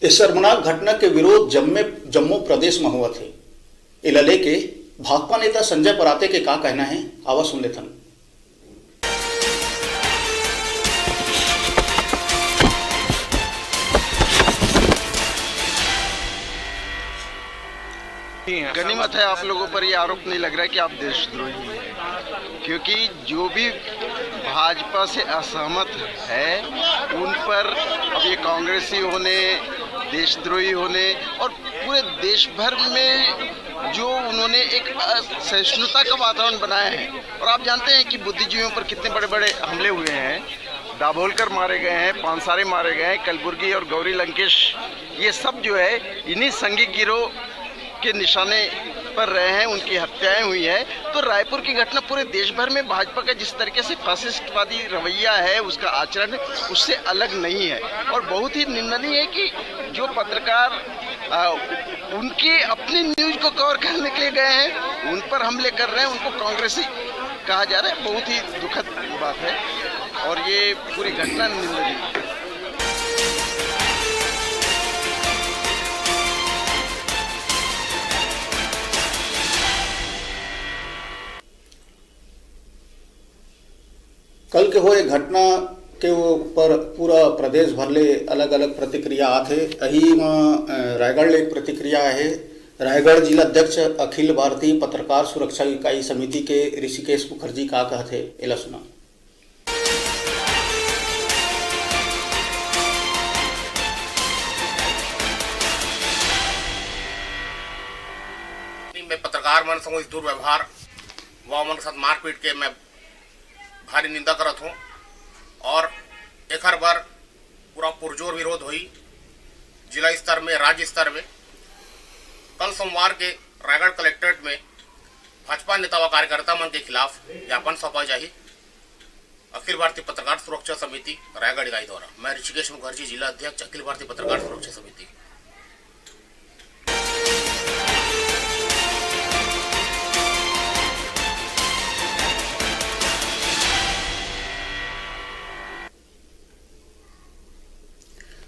इस शर्मनाक घटना के विरोध जम्मू प्रदेश में हुआ थे। इलाले के भाकपा नेता संजय पराते के का कहना है, आवा सुन लेते हैं। गनीमत है आप लोगों पर ये आरोप नहीं लग रहा है कि आप देशद्रोही हैं, क्योंकि जो भी भाजपा से असहमत है उन पर अब ये कांग्रेसी होने, देशद्रोही होने और पूरे देश भर में जो उन्होंने एक सहिष्णुता का वातावरण बनाया है। और आप जानते हैं कि बुद्धिजीवियों पर कितने बड़े बड़े हमले हुए हैं। दाभोलकर मारे गए हैं, पानसारे मारे गए हैं, कलबुर्गी और गौरी लंकेश, ये सब जो है इन्हीं संघी गिरोह के निशाने पर रहे हैं, उनकी हत्याएं हुई हैं। तो रायपुर की घटना पूरे देश भर में भाजपा का जिस तरीके से फासिस्टवादी रवैया है, उसका आचरण है, उससे अलग नहीं है। और बहुत ही निंदनीय है कि जो पत्रकार उनके अपनी न्यूज को कवर करने के लिए गए हैं, उन पर हमले कर रहे हैं, उनको कांग्रेसी कहा जा रहा है। बहुत ही दुखद बात है और ये पूरी घटना निंदनीय है। कल के हुए घटना के ऊपर पूरा प्रदेश भर ले अलग अलग प्रतिक्रिया आते। यही में रायगढ़ ले एक प्रतिक्रिया है। रायगढ़ जिला अध्यक्ष अखिल भारतीय पत्रकार सुरक्षा इकाई समिति के ऋषिकेश मुखर्जी का कहते, एला सुना। मैं पत्रकार मन संग इस दुर्व्यवहार व मन के साथ मारपीट के मैं भारी निंदा करत हूँ और एक हर बार पूरा पुरजोर विरोध हुई जिला स्तर में, राज्य स्तर में। कल सोमवार के रायगढ़ कलेक्ट्रेट में भाजपा नेता व कार्यकर्ता मन के खिलाफ ज्ञापन सौंपा जाही अखिल भारतीय पत्रकार सुरक्षा समिति रायगढ़ इकाई द्वारा। मैं ऋषिकेश मुखर्जी, जिला अध्यक्ष अखिल भारतीय पत्रकार सुरक्षा समिति।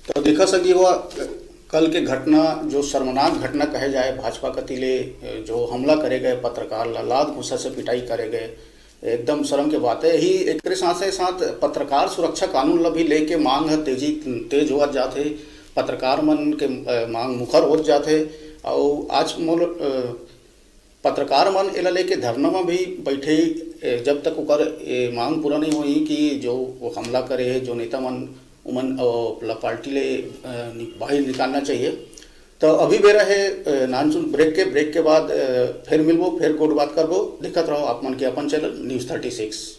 तो देखा सकी हुआ कल के घटना जो शर्मनाक घटना कहे जाए, भाजपा का तिले जो हमला करे गए पत्रकार, लात घूसा से पिटाई करे गए, एकदम शर्म की बात है। ही एक साथ ही साथ पत्रकार सुरक्षा कानून ला भी लेके मांग तेज हो जाते, पत्रकार मन के मांग मुखर हो जाते। और आज मोल पत्रकार मन एला लेके धरना में भी बैठे जब तक ओकर मांग पूरा नहीं हुई कि जो वो हमला करे है जो नेता मन उमन पार्टी ले बाहर निकालना चाहिए। तो अभी बेरा है नानसुन ब्रेक के बाद फिर मिलबो, फिर गोट बात करबो। देखते रहो आप मन के अपन चैनल News 36।